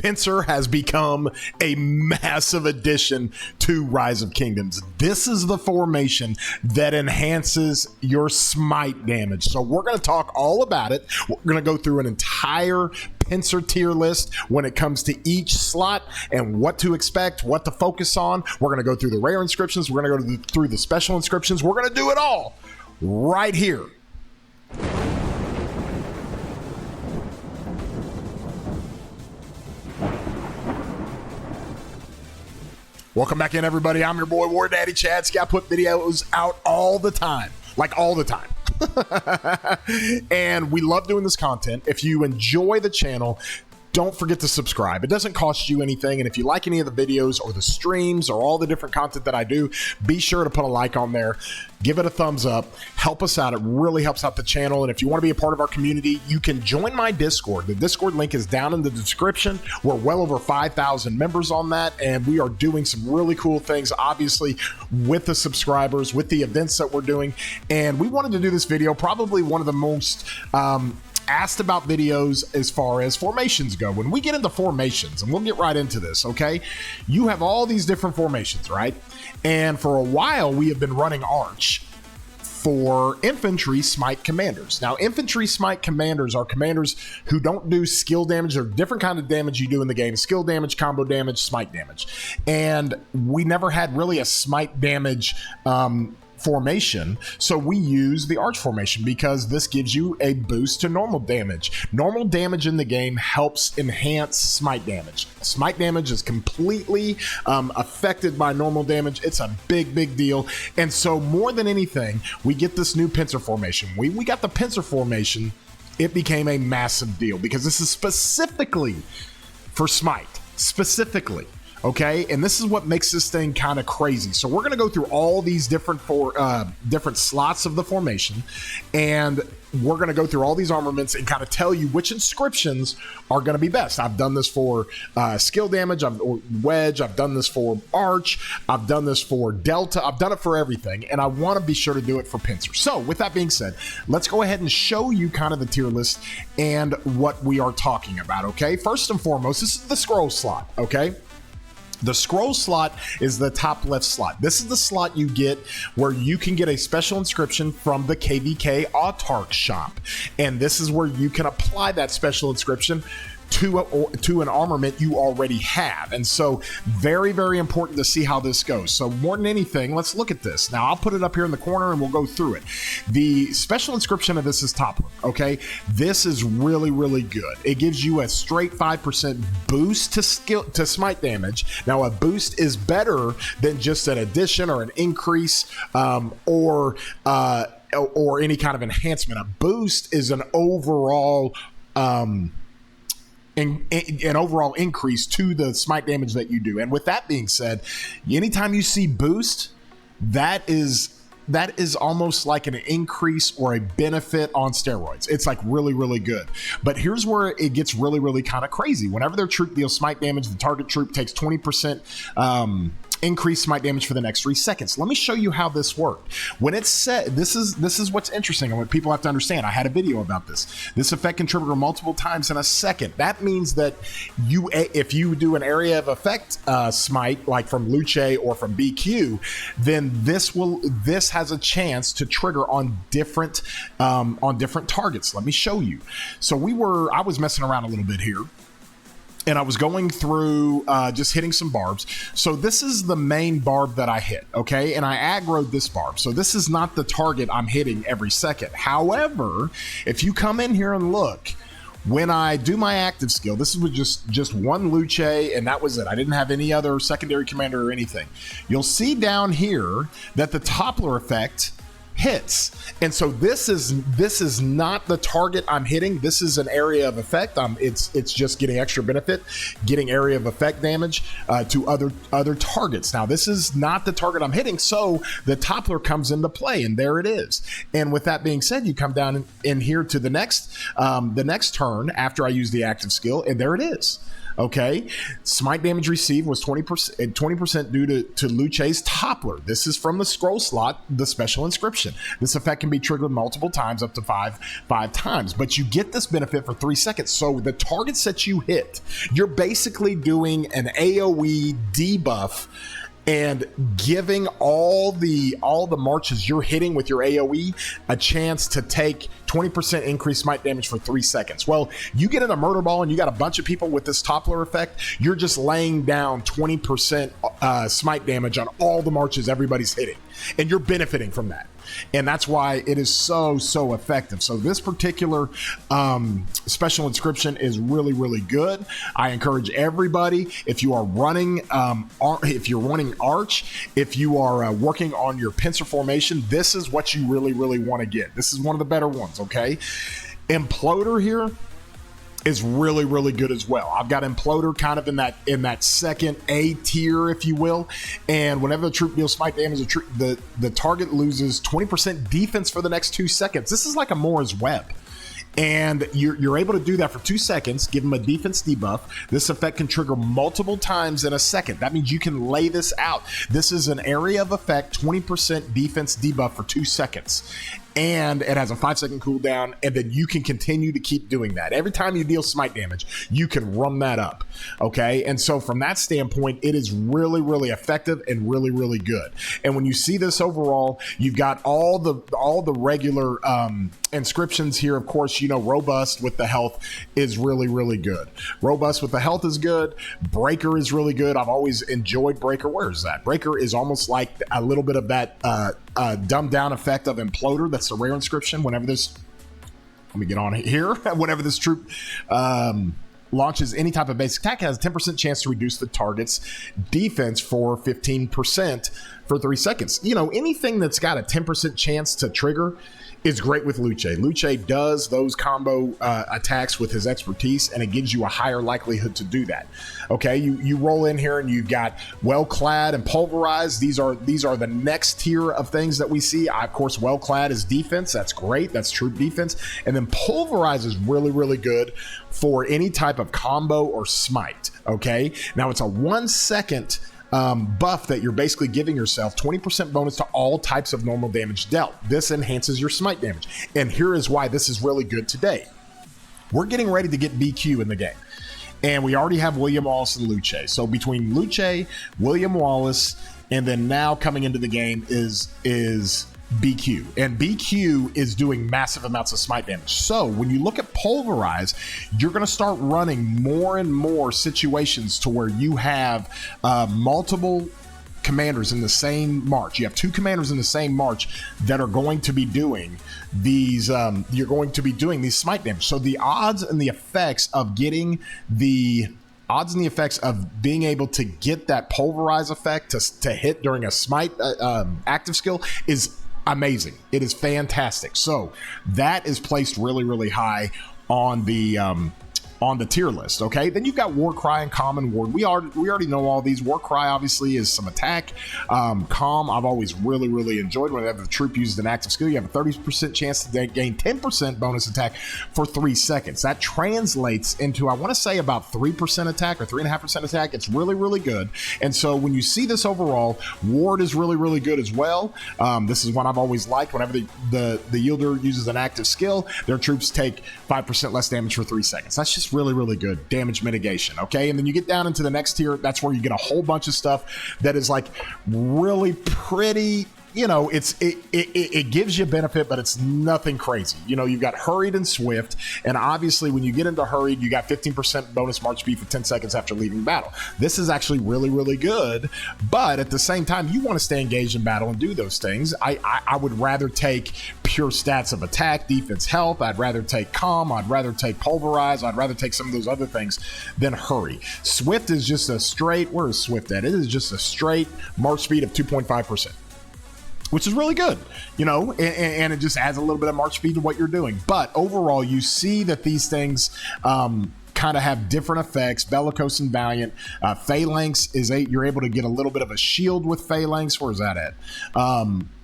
Pincer has become a massive addition to Rise of Kingdoms. This is the formation that enhances your smite damage. So we're going to talk all about it. We're going to go through an entire Pincer tier list when it comes to each slot and what to expect, what to focus on. We're going to go through the rare inscriptions. We're going to go through the special inscriptions. We're going to do it all right here. Welcome back in, everybody. I'm your boy, War Daddy Chad. I put videos out all the time, like all the time. And we love doing this content. If you enjoy the channel, don't forget to subscribe. It doesn't cost you anything. And if you like any of the videos or the streams or all the different content that I do, be sure to put a like on there. Give it a thumbs up. Help us out. It really helps out the channel. And if you want to be a part of our community, you can join my Discord. The Discord link is down in the description. We're well over 5,000 members on that. And we are doing some really cool things, obviously, with the subscribers, with the events that we're doing. And we wanted to do this video, probably one of the most asked about videos as far as formations go. When we get into formations, and we'll get right into this, okay? You have all these different formations, right? And for a while, we have been running Arch for infantry smite commanders. Now, infantry smite commanders are commanders who don't do skill damage. They're different kind of damage you do in the game: skill damage, combo damage, smite damage. And we never had really a smite damage formation, so we use the Arch formation because this gives you a boost to normal damage. Normal damage in the game helps enhance smite damage. Smite damage is completely affected by normal damage. It's a big deal. And so more than anything, we get this new Pincer formation. We got the Pincer formation. It became a massive deal because this is specifically for smite, specifically. Okay, and this is what makes this thing kind of crazy. So we're going to go through all these different slots of the formation, and we're going to go through all these armaments and kind of tell you which inscriptions are going to be best. I've done this for skill damage, or wedge. I've done this for Arch. I've done this for Delta. I've done it for everything, and I want to be sure to do it for Pincer. So with that being said, let's go ahead and show you kind of the tier list and what we are talking about. Okay, first and foremost, this is the scroll slot. Okay. The scroll slot is the top left slot. This is the slot you get where you can get a special inscription from the KVK Autarch shop. And this is where you can apply that special inscription to an armament you already have. And so very important to see how this goes. So more than anything, let's look at this. Now I'll put it up here in the corner and we'll go through it. The special inscription of this is Toppler. Okay, this is really good. It gives you a straight 5% boost to smite damage. Now a boost is better than just an addition or an increase or any kind of enhancement. A boost is an overall an overall increase to the smite damage that you do. And with that being said, anytime you see boost, that is almost like an increase or a benefit on steroids. It's like really good. But here's where it gets really kind of crazy. Whenever their troop deals smite damage, the target troop takes 20% increase smite damage for the next 3 seconds. Let me show you how this worked. When it's set, this is what's interesting and what people have to understand. I had a video about this. This effect can trigger multiple times in a second. That means that if you do an area of effect smite, like from Luce or from BQ, then this has a chance to trigger on different targets. Let me show you. So I was messing around a little bit here, and I was going through just hitting some barbs. So this is the main barb that I hit, okay? And I aggroed this barb. So this is not the target I'm hitting every second. However, if you come in here and look, when I do my active skill, this is with just one Luce, and that was it. I didn't have any other secondary commander or anything. You'll see down here that the Toppler effect hits. And so this is not the target I'm hitting. This is an area of effect. It's just getting extra benefit, getting area of effect damage to other targets. Now this is not the target I'm hitting, so the Toppler comes into play, and there it is. And with that being said, you come down in here to the next turn after I use the active skill, and there it is. Okay, smite damage received was 20% due to Luce's Toppler. This is from the scroll slot, the special inscription. This effect can be triggered multiple times, up to five times, but you get this benefit for 3 seconds. So the targets that you hit, you're basically doing an AoE debuff and giving all the marches you're hitting with your AoE a chance to take 20% increased smite damage for 3 seconds. Well, you get in a murder ball and you got a bunch of people with this Toppler effect, you're just laying down 20% smite damage on all the marches everybody's hitting, and you're benefiting from that. And that's why it is so effective. So this particular special inscription is really good. I encourage everybody, if you are running if you're running Arch, if you are working on your Pincer Formation, this is what you really want to get. This is one of the better ones. Okay, Imploder here is really good as well. I've got Imploder kind of in that second A tier, if you will. And whenever the troop deals smite damage, the target loses 20% defense for the next 2 seconds. This is like a Mora's Web. And you're able to do that for 2 seconds, give them a defense debuff. This effect can trigger multiple times in a second. That means you can lay this out. This is an area of effect, 20% defense debuff for 2 seconds. And it has a 5-second cooldown, and then you can continue to keep doing that. Every time you deal smite damage, you can run that up, okay? And so from that standpoint, it is really effective and really good. And when you see this overall, you've got all the regular inscriptions here. Of course, you know, Robust with the health is really good. Robust with the health is good. Breaker is really good. I've always enjoyed Breaker. Where is that? Breaker is almost like a little bit of that dumbed down effect of Imploder. That's a rare inscription. Whenever this, let me get on here. Whenever this troop launches any type of basic attack, it has a 10% chance to reduce the target's defense for 15% for 3 seconds. You know, anything that's got a 10% chance to trigger is great with Luce. Luce does those combo attacks with his expertise, and it gives you a higher likelihood to do that. Okay, you roll in here and you've got Well Clad and Pulverized. These are the next tier of things that we see. Of course, Well Clad is defense. That's great. That's troop defense. And then Pulverize is really good for any type of combo or smite. Okay, now it's a 1 second buff that you're basically giving yourself, 20% bonus to all types of normal damage dealt. This enhances your smite damage. And here is why this is really good today. We're getting ready to get BQ in the game. And we already have William Wallace and Luce. So between Luce, William Wallace, and then now coming into the game is BQ. And BQ is doing massive amounts of smite damage. So when you look at Pulverize, you're going to start running more and more situations to where you have multiple commanders in the same march. You have 2 commanders in the same march that are going to be doing these you're going to be doing these smite damage. So the odds and the effects of getting the being able to get that Pulverize effect to hit during a smite active skill is amazing. It is fantastic. So that is placed really high on the tier list. Okay, then you've got Warcry and Common Ward. We already know all these. Warcry obviously is some attack. Calm I've always really enjoyed. Whenever the troop uses an active skill, you have a 30% chance to gain 10% bonus attack for 3 seconds. That translates into, I want to say, about 3% attack or 3.5% attack. It's really good. And so when you see this overall, Ward is really good as well. This is one I've always liked. Whenever the Yielder uses an active skill, their troops take 5% less damage for 3 seconds. That's just really good damage mitigation. Okay, and then you get down into the next tier. That's where you get a whole bunch of stuff that is like really pretty. You know, it gives you benefit, but it's nothing crazy. You know, you've got Hurried and Swift, and obviously when you get into Hurried, you got 15% bonus march speed for 10 seconds after leaving battle. This is actually really good, but at the same time, you want to stay engaged in battle and do those things. I would rather take pure stats of attack, defense, health. I'd rather take Calm. I'd rather take Pulverize. I'd rather take some of those other things than Hurry. Swift is just a straight, where is Swift at? It is just a straight march speed of 2.5%. Which is really good, you know, and it just adds a little bit of march speed to what you're doing. But overall, you see that these things kind kind of have different effects. Bellicose and Valiant. Phalanx is you're able to get a little bit of a shield with Phalanx. Where's that at?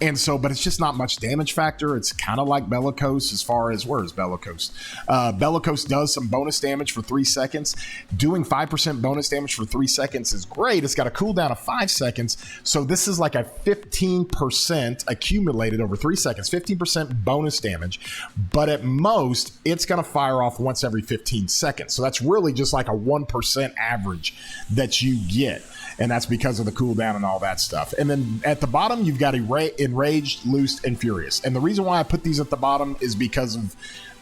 And so, but it's just not much damage factor. It's kind of like Bellicose as far as, where is Bellicose? Bellicose does some bonus damage for 3 seconds. Doing 5% bonus damage for 3 seconds is great. It's got a cooldown of 5 seconds. So this is like a 15% accumulated over 3 seconds, 15% bonus damage. But at most, it's going to fire off once every 15 seconds. So that's really just like a 1% average that you get. And that's because of the cooldown and all that stuff. And then at the bottom, you've got Enraged, Loosed, and Furious. And the reason why I put these at the bottom is because of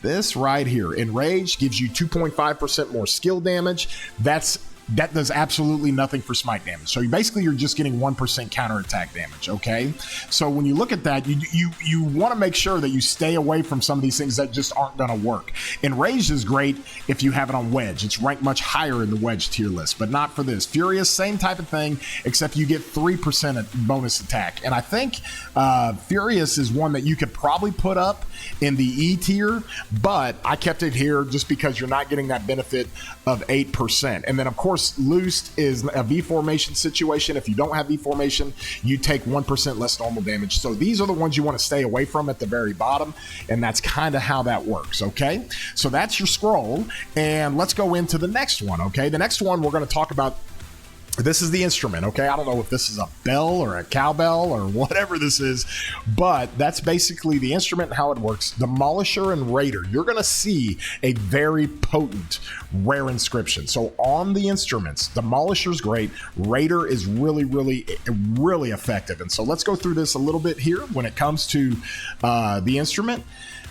this right here. Enraged gives you 2.5% more skill damage. That does absolutely nothing for smite damage. So you're just getting 1% counterattack damage, okay? So when you look at that, you want to make sure that you stay away from some of these things that just aren't going to work. Enraged is great if you have it on Wedge. It's ranked much higher in the Wedge tier list, but not for this. Furious, same type of thing, except you get 3% bonus attack. And I think Furious is one that you could probably put up in the E tier, but I kept it here just because you're not getting that benefit of 8%. And then, of course, Loosed is a V formation situation. If you don't have V formation, you take 1% less normal damage. So these are the ones you want to stay away from at the very bottom, and that's kind of how that works, okay? So that's your scroll, and let's go into the next one, okay? The next one we're going to talk about. This is the instrument, okay? I don't know if this is a bell or a cowbell or whatever this is, but that's basically the instrument and how it works. Demolisher and Raider, you're going to see a very potent rare inscription. So on the instruments, Demolisher's great. Raider is really, really, really effective. And so let's go through this a little bit here when it comes to the instrument.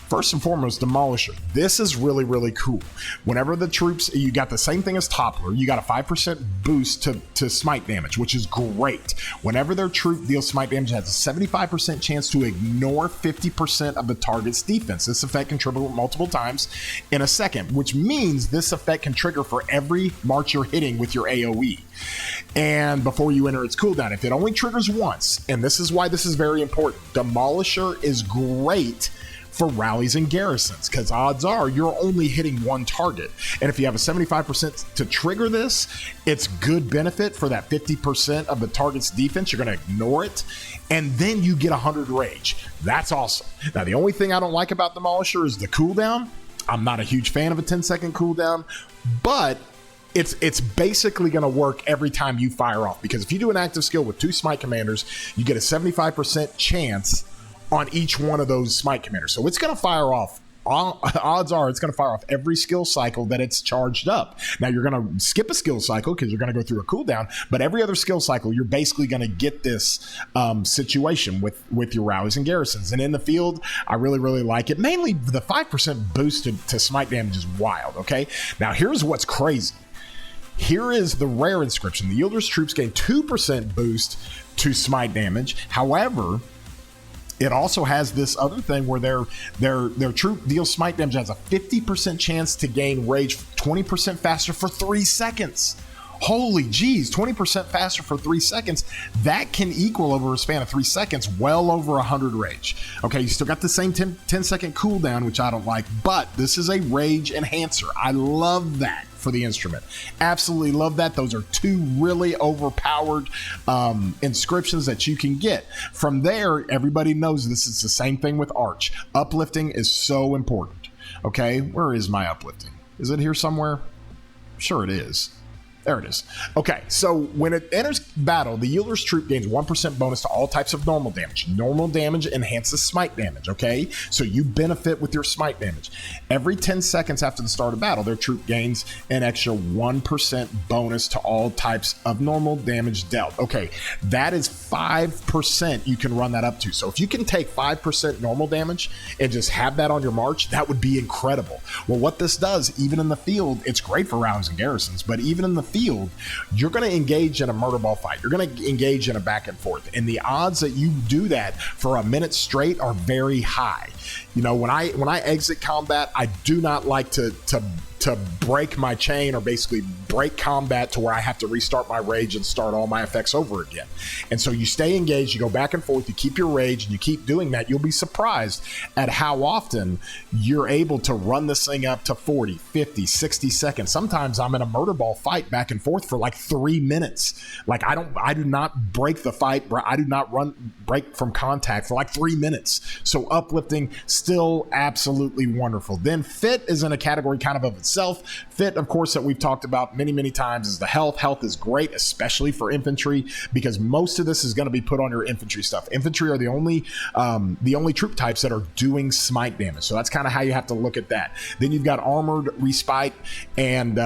First and foremost, Demolisher. This is really, really cool. Whenever the troops, you got the same thing as Toppler, you got a 5% boost to smite damage, which is great. Whenever their troop deals smite damage, it has a 75% chance to ignore 50% of the target's defense. This effect can trigger multiple times in a second, which means this effect can trigger for every march you're hitting with your AoE. And before you enter its cooldown, if it only triggers once, and this is why this is very important, Demolisher is great for rallies and garrisons, because odds are you're only hitting one target. And if you have a 75% to trigger this, it's good benefit for that 50% of the target's defense. You're going to ignore it, and then you get 100 rage. That's awesome. Now, the only thing I don't like about Demolisher is the cooldown. I'm not a huge fan of a 10-second cooldown, but it's basically going to work every time you fire off, because if you do an active skill with 2 smite commanders, you get a 75% chance on each one of those smite commanders. So it's going to fire off. Odds are it's going to fire off every skill cycle that it's charged up. Now, you're going to skip a skill cycle because you're going to go through a cooldown, but every other skill cycle, you're basically going to get this situation with your rallies and garrisons. And in the field, I really, really like it. Mainly the 5% boost to smite damage is wild, okay? Now, here's what's crazy. Here is the rare inscription. The Yielder's troops gain 2% boost to smite damage. However, it also has this other thing where their troop deals smite damage, has a 50% chance to gain rage 20% faster for 3 seconds. Holy geez, 20% faster for 3 seconds. That can equal, over a span of 3 seconds, well over 100 rage. Okay, you still got the same 10-second cooldown, which I don't like, but this is a rage enhancer. I love that for the instrument. Absolutely love that. Those are 2 really overpowered inscriptions that you can get. From there, everybody knows this is the same thing with Arch. Uplifting is so important. Okay, where is my uplifting? Is it here somewhere? Sure it is. There it is. Okay, so when it enters battle, the Yielder's troop gains 1% bonus to all types of normal damage. Normal damage enhances smite damage, okay? So you benefit with your smite damage. Every 10 seconds after the start of battle, their troop gains an extra 1% bonus to all types of normal damage dealt. Okay, that is 5% you can run that up to. So if you can take 5% normal damage and just have that on your march, that would be incredible. Well, what this does, even in the field, it's great for rallies and garrisons, but even in the field, you're going to engage in a murder ball fight. You're going to engage in a back and forth, and the odds that you do that for a minute straight are very high. You know, when I exit combat, I do not like to to break my chain or basically break combat to where I have to restart my rage and start all my effects over again. And so you stay engaged, you go back and forth, you keep your rage, and you keep doing that. You'll be surprised at how often you're able to run this thing up to 40, 50, 60 seconds. Sometimes I'm in a murder ball fight back and forth for like 3 minutes. Like I do not break the fight. I do not break from contact for like 3 minutes. So uplifting, still absolutely wonderful. Then fit is in a category kind of itself. Fit, of course, that we've talked about many times is the health. Health is great, especially for infantry, because most of this is going to be put on your infantry stuff. Infantry are the only troop types that are doing smite damage. So that's kind of how you have to look at that. Then you've got armored, respite, and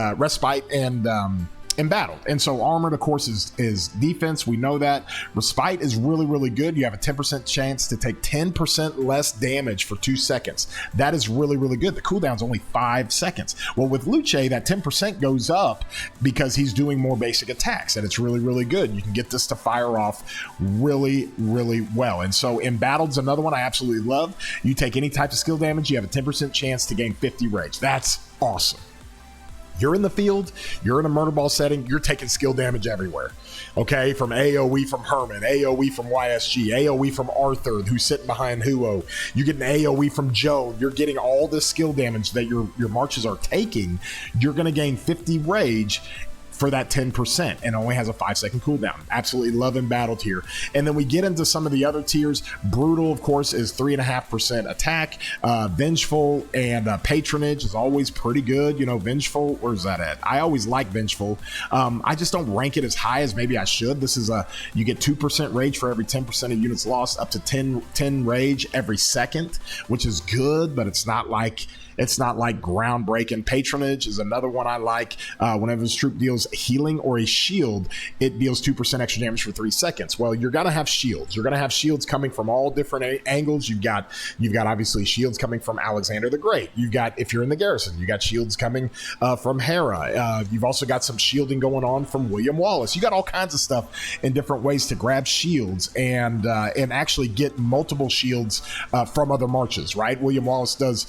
embattled. And so armored, of course, is defense. We know that. Respite is really good. You have a 10% chance to take 10% less damage for 2 seconds. That is really good. The cooldown's only 5 seconds. Well, with Luce, that 10% goes up because he's doing more basic attacks, and it's really good. You can get this to fire off really well. And so embattled's another one I absolutely love. You take any type of skill damage, you have a 10% chance to gain 50 rage. That's awesome. You're in the field, you're in a murder ball setting, you're taking skill damage everywhere. Okay, from AoE from Herman, AoE from YSG, AoE from Arthur, who's sitting behind Huo. You're getting AoE from Joe. You're getting all this skill damage that your marches are taking. You're going to gain 50 rage for that 10%, and only has a 5-second cooldown. Absolutely love embattled here. And then we get into some of the other tiers. Brutal, of course, is 3.5% attack. Vengeful and Patronage is always pretty good. You know, Vengeful, where's that at? I always like Vengeful. I just don't rank it as high as maybe I should. This is you get 2% rage for every 10% of units lost, up to 10 rage every second, which is good, but it's not like groundbreaking. Patronage is another one I like. Whenever this troop deals healing or a shield, it deals 2% extra damage for 3 seconds. Well, you're gonna have shields. You're gonna have shields coming from all different angles. You've got obviously shields coming from Alexander the Great. You've got, if you're in the garrison, you got shields coming from Hera. You've also got some shielding going on from William Wallace. You got all kinds of stuff in different ways to grab shields and actually get multiple shields from other marches. Right? William Wallace does.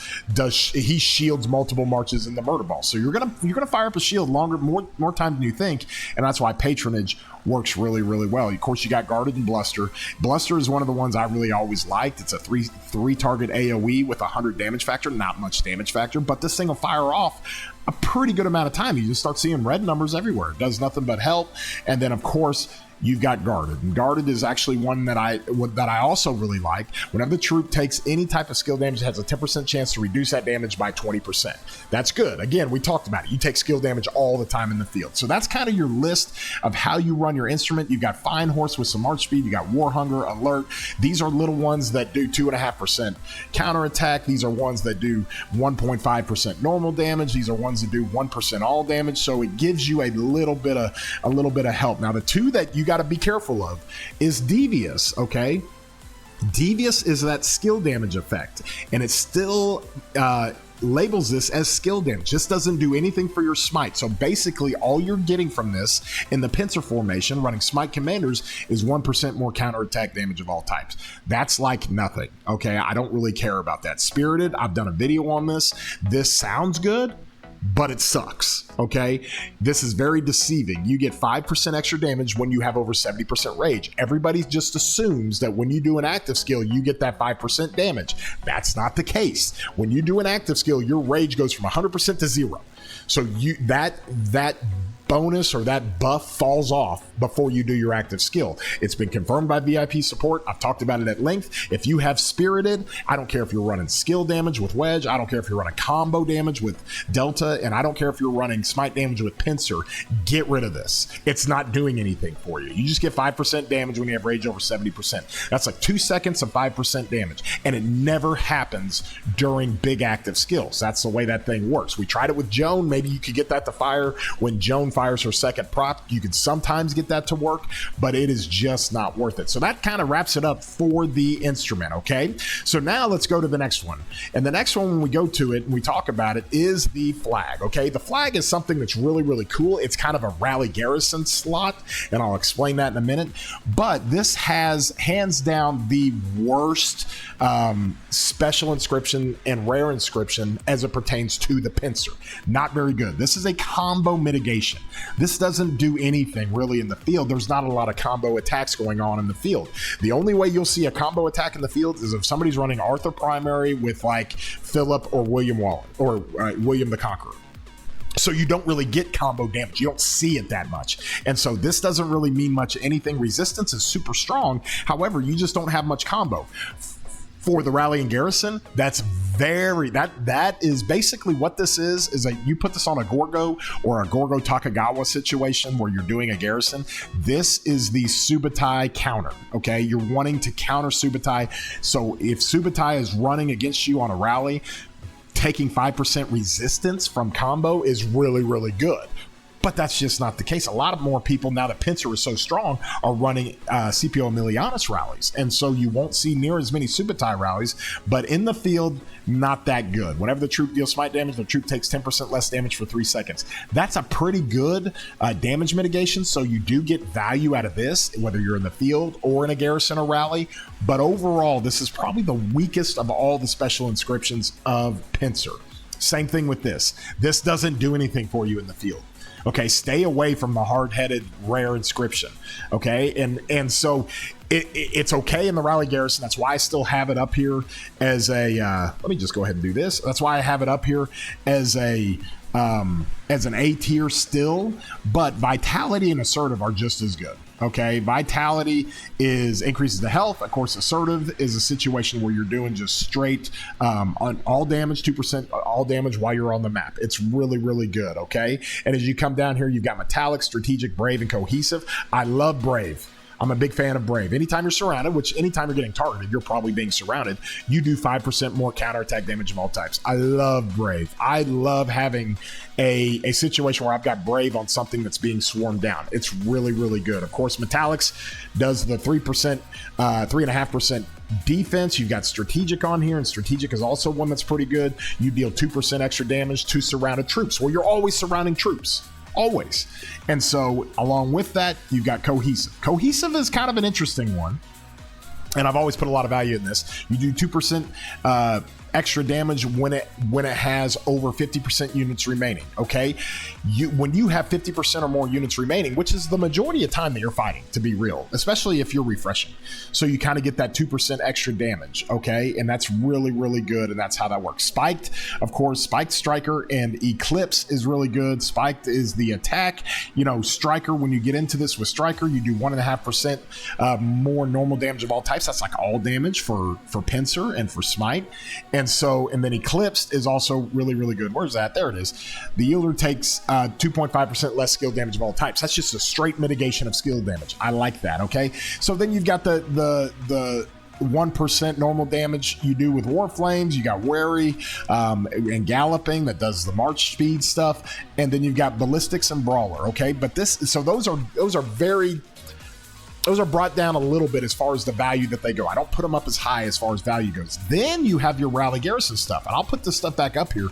He shields multiple marches in the murder ball, so you're gonna fire up a shield more time than you think, and that's why Patronage works really well. Of course, you got Guarded and Bluster. Bluster is one of the ones I really always liked. It's a three target AoE with 100 damage factor, not much damage factor, but this thing will fire off a pretty good amount of time. You just start seeing red numbers everywhere. It does nothing but help. And then, of course, you've got Guarded. And Guarded is actually one that I also really like. Whenever the troop takes any type of skill damage, it has a 10% chance to reduce that damage by 20%. That's good. Again, we talked about it. You take skill damage all the time in the field. So that's kind of your list of how you run your instrument. You've got Fine Horse with some March Speed. You got War Hunger, Alert. These are little ones that do 2.5% counterattack. These are ones that do 1.5% normal damage. These are ones that do 1% all damage. So it gives you a little bit of help. Now, the two that you got to be careful of is Devious. Okay, Devious is that skill damage effect, and it still labels this as skill damage. This doesn't do anything for your smite. So basically all you're getting from this in the Pincer Formation running smite commanders is 1% more counterattack damage of all types. That's like nothing. Okay, I don't really care about that. Spirited, I've done a video on this. This sounds good, but it sucks. Okay, this is very deceiving. You get 5% extra damage when you have over 70% rage. Everybody just assumes that when you do an active skill, you get that 5% damage. That's not the case. When you do an active skill, your rage goes from 100% to 0. So that bonus or that buff falls off before you do your active skill. It's been confirmed by VIP support. I've talked about it at length. If you have Spirited, I don't care if you're running skill damage with Wedge, I don't care if you're running combo damage with Delta, and I don't care if you're running smite damage with Pincer, get rid of this. It's not doing anything for you. You just get 5% damage when you have rage over 70%. That's like 2 seconds of 5% damage, and it never happens during big active skills. That's the way that thing works. We tried it with Joan. Maybe you could get that to fire when Joan fires per second prop. You can sometimes get that to work, but it is just not worth it. So that kind of wraps it up for the instrument, okay? So now let's go to the next one. And the next one, when we go to it and we talk about it, is the flag, okay? The flag is something that's really, really cool. It's kind of a rally garrison slot, and I'll explain that in a minute. But this has, hands down, the worst special inscription and rare inscription as it pertains to the pincer. Not very good. This is a combo mitigation. This doesn't do anything really in the field. There's not a lot of combo attacks going on in the field. The only way you'll see a combo attack in the field is if somebody's running Arthur primary with like Philip or William Wallace or William the Conqueror. So you don't really get combo damage. You don't see it that much. And so this doesn't really mean much anything. Resistance is super strong. However, you just don't have much combo. For the rally and garrison, that is basically what this is you put this on a Gorgo or a Gorgo Takagawa situation where you're doing a garrison. This is the Subutai counter, okay? You're wanting to counter Subutai. So if Subutai is running against you on a rally, taking 5% resistance from combo is really, really good. But that's just not the case. A lot of more people, now that Pincer is so strong, are running Scipio Emilianus rallies. And so you won't see near as many Subutai rallies, but in the field, not that good. Whenever the troop deals smite damage, the troop takes 10% less damage for 3 seconds. That's a pretty good damage mitigation, so you do get value out of this, whether you're in the field or in a garrison or rally. But overall, this is probably the weakest of all the special inscriptions of Pincer. Same thing with this. This doesn't do anything for you in the field. Okay, stay away from the hard-headed rare inscription. Okay, and so it's okay in the rally garrison. That's why I still have it up here as a. Let me just go ahead and do this. That's why I have it up here as an A tier still. But vitality and assertive are just as good. Okay, vitality increases the health. Of course, assertive is a situation where you're doing just straight on all damage, 2% all damage while you're on the map. It's really, really good. Okay, and as you come down here, you've got metallic, strategic, brave, and cohesive. I love brave. I'm a big fan of brave. Anytime you're surrounded, which anytime you're getting targeted, you're probably being surrounded, you do 5% more counterattack damage of all types. I love brave. I love having a situation where I've got brave on something that's being swarmed down. It's really, really good. Of course, metallics does the 3.5% defense. You've got strategic on here, and strategic is also one that's pretty good. You deal 2% extra damage to surrounded troops. Well, you're always surrounding troops. Always. And so along with that, you've got cohesive. Cohesive is kind of an interesting one, and I've always put a lot of value in this. You do 2% extra damage when it has over 50% units remaining. Okay, when you have 50% or more units remaining, which is the majority of time that you're fighting, to be real, especially if you're refreshing, so you kind of get that 2% extra damage. Okay, and that's really, really good, and that's how that works. Spiked, of course, spiked striker and eclipse is really good. Spiked is the attack. You know, striker, when you get into this with striker, you do 1.5% more normal damage of all types. That's like all damage for pincer and for smite. And then Eclipsed is also really, really good. Where's that? There it is. The yielder takes 2.5% less skill damage of all types. That's just a straight mitigation of skill damage. I like that, okay? So then you've got the 1% normal damage you do with War Flames. You got Wary and Galloping that does the march speed stuff. And then you've got Ballistics and Brawler, okay? But those are brought down a little bit as far as the value that they go. I don't put them up as high as far as value goes. Then you have your Rally Garrison stuff, and I'll put this stuff back up here.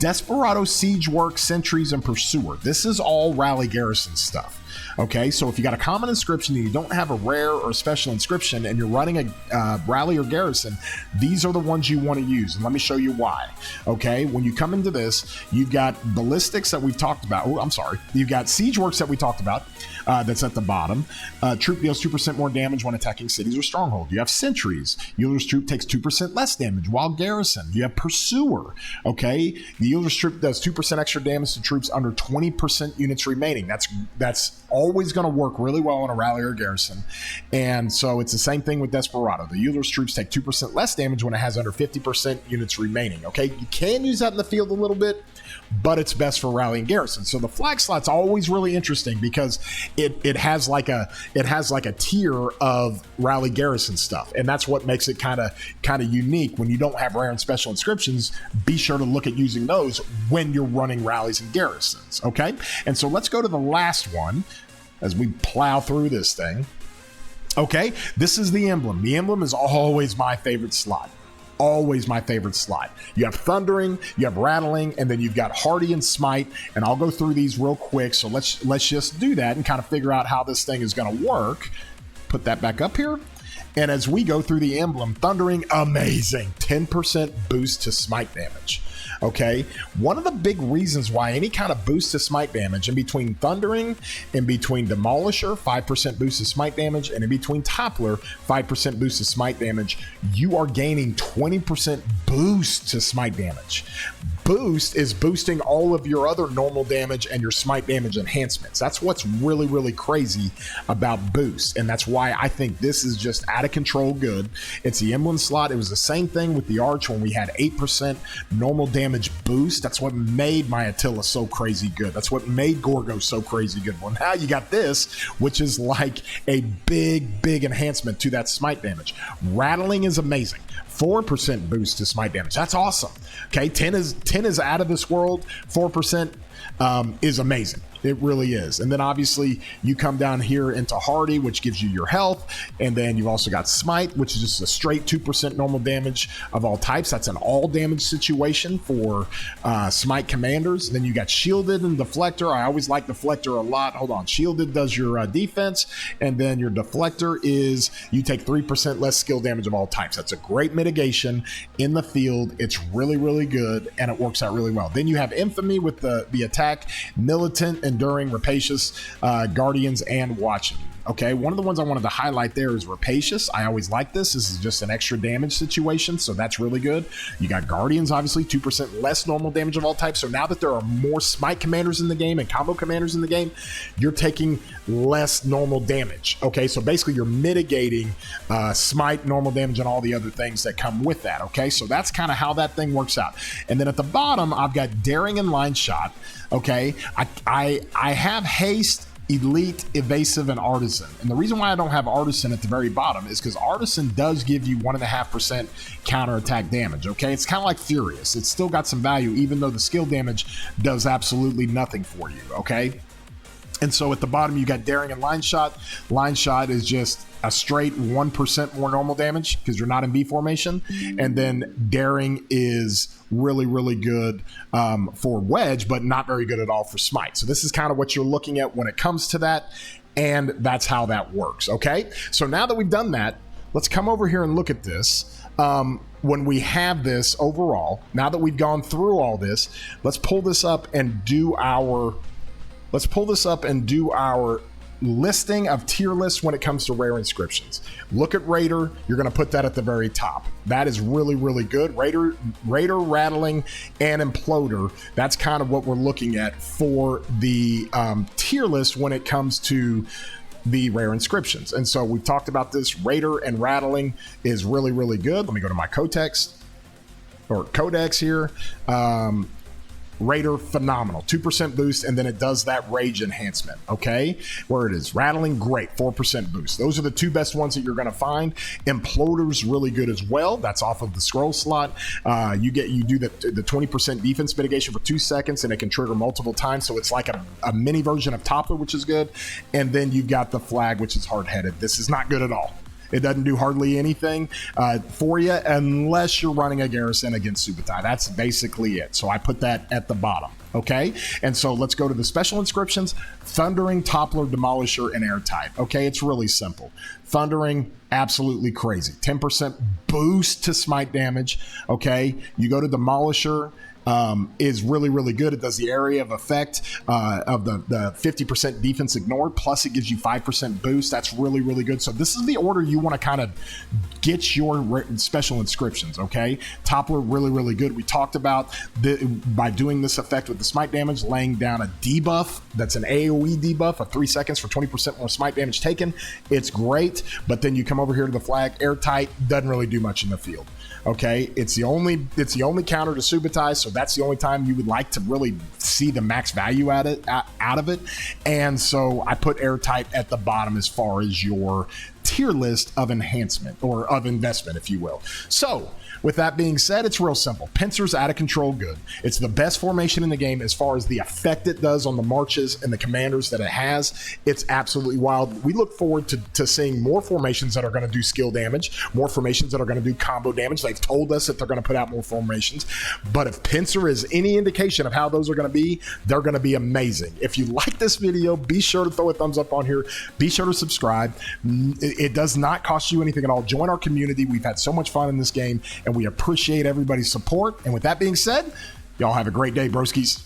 Desperado, Siege Work, Sentries, and Pursuer. This is all Rally Garrison stuff. Okay, so if you got a common inscription and you don't have a rare or special inscription and you're running a rally or garrison, these are the ones you want to use. And let me show you why. Okay, when you come into this, you've got ballistics that we've talked about. Oh, I'm sorry. You've got siege works that we talked about. That's at the bottom. Troop deals 2% more damage when attacking cities or stronghold. You have sentries. Yielder's troop takes 2% less damage while garrison. You have pursuer. Okay, the yielder's troop does 2% extra damage to troops under 20% units remaining. That's always going to work really well on a rally or garrison. And so it's the same thing with Desperado. The user's troops take 2% less damage when it has under 50% units remaining. Okay, you can use that in the field a little bit, but it's best for rally and garrison. So the flag slot's always really interesting because it has like a tier of rally garrison stuff, and that's what makes it kind of unique. When you don't have rare and special inscriptions, be sure to look at using those when you're running rallies and garrisons. Okay, and so let's go to the last one as we plow through this thing. Okay, this is the emblem. The emblem is always my favorite slot. Always my favorite slot. You have Thundering, you have Rattling, and then you've got Hardy and Smite, and I'll go through these real quick. So let's just do that and kind of figure out how this thing is going to work. Put that back up here. And as we go through the emblem, Thundering, amazing. 10% boost to smite damage. Okay, one of the big reasons why any kind of boost to smite damage in between Thundering, in between Demolisher, 5% boost to smite damage, and in between Toppler, 5% boost to smite damage, you are gaining 20% boost to smite damage. Boost is boosting all of your other normal damage and your smite damage enhancements. That's what's really, really crazy about boost, and that's why I think this is just out of control good. It's the emblem slot. It was the same thing with the Arch when we had 8% normal damage boost. That's what made my Attila so crazy good. That's what made Gorgo so crazy good. Well, now you got this, which is like a big enhancement to that smite damage. Rattling is amazing. 4% boost to smite damage. That's awesome. Okay, 10 is out of this world. 4% is amazing. It really is. And then obviously you come down here into Hardy, which gives you your health. And then you've also got Smite, which is just a straight 2% normal damage of all types. That's an all damage situation for Smite commanders. Then you got Shielded and Deflector. I always like Deflector a lot. Hold on. Shielded does your defense. And then your Deflector is you take 3% less skill damage of all types. That's a great mitigation in the field. It's really, really good. And it works out really well. Then you have Infamy with the attack, Militant, Enduring, Rapacious, Guardians, and Watching. Okay, one of the ones I wanted to highlight there is Rapacious. I always like this. This is just an extra damage situation, so that's really good. You got Guardians, obviously, 2% less normal damage of all types. So now that there are more Smite commanders in the game and combo commanders in the game, you're taking less normal damage. Okay, so basically you're mitigating Smite, normal damage, and all the other things that come with that. Okay, so that's kind of how that thing works out. And then at the bottom, I've got Daring and Line Shot. Okay, I have Haste, Elite, Evasive, and Artisan. And the reason why I don't have Artisan at the very bottom is because Artisan does give you 1.5% counterattack damage, okay? It's kind of like Furious. It's still got some value, even though the skill damage does absolutely nothing for you, okay? And so at the bottom, you got Daring and Line Shot. Line Shot is just a straight 1% more normal damage because you're not in B formation. And then Daring is really, really good for Wedge, but not very good at all for Smite. So this is kind of what you're looking at when it comes to that. And that's how that works, okay? So now that we've done that, let's come over here and look at this. When we have this overall, now that we've gone through all this, let's pull this up and do our listing of tier lists when it comes to rare inscriptions. Look at Raider. You're going to put that at the very top. That is really, really good. Raider, Rattling, and Imploder. That's kind of what we're looking at for the tier list when it comes to the rare inscriptions. And so we've talked about this. Raider and Rattling is really, really good. Let me go to my codex here. Raider, phenomenal, 2% boost, and then it does that rage enhancement, okay? Where it is, Rattling, great, 4% boost. Those are the two best ones that you're gonna find. Imploder's really good as well. That's off of the scroll slot. You do the 20% defense mitigation for 2 seconds, and it can trigger multiple times, so it's like a mini version of Toppler, which is good. And then you've got the Flag, which is hard-headed. This is not good at all. It doesn't do hardly anything for you unless you're running a garrison against Subutai. That's basically it. So I put that at the bottom, okay? And so let's go to the special inscriptions. Thundering, Toppler, Demolisher, and Airtight. Okay, it's really simple. Thundering, absolutely crazy. 10% boost to smite damage, okay? You go to Demolisher, is really, really good. It does the area of effect of the 50% defense ignored, plus it gives you 5% boost. That's really, really good. So this is the order you want to kind of get your special inscriptions, okay? Toppler, really, really good. We talked about by doing this effect with the smite damage, laying down a debuff that's an AoE debuff of 3 seconds for 20% more smite damage taken. It's great, but then you come over here to the flag, airtight, doesn't really do much in the field. Okay, it's the only counter to Subutai, so that's the only time you would like to really see the max value out of it. And so I put airtight at the bottom as far as your tier list of enhancement or of investment, if you will. So with that being said, it's real simple. Pincer's out of control good. It's the best formation in the game as far as the effect it does on the marches and the commanders that it has. It's absolutely wild. We look forward to seeing more formations that are going to do skill damage, more formations that are going to do combo damage. They've told us that they're going to put out more formations. But if Pincer is any indication of how those are going to be, they're going to be amazing. If you like this video, be sure to throw a thumbs up on here. Be sure to subscribe. It does not cost you anything at all. Join our community. We've had so much fun in this game, and we appreciate everybody's support. And with that being said, y'all have a great day, broskies.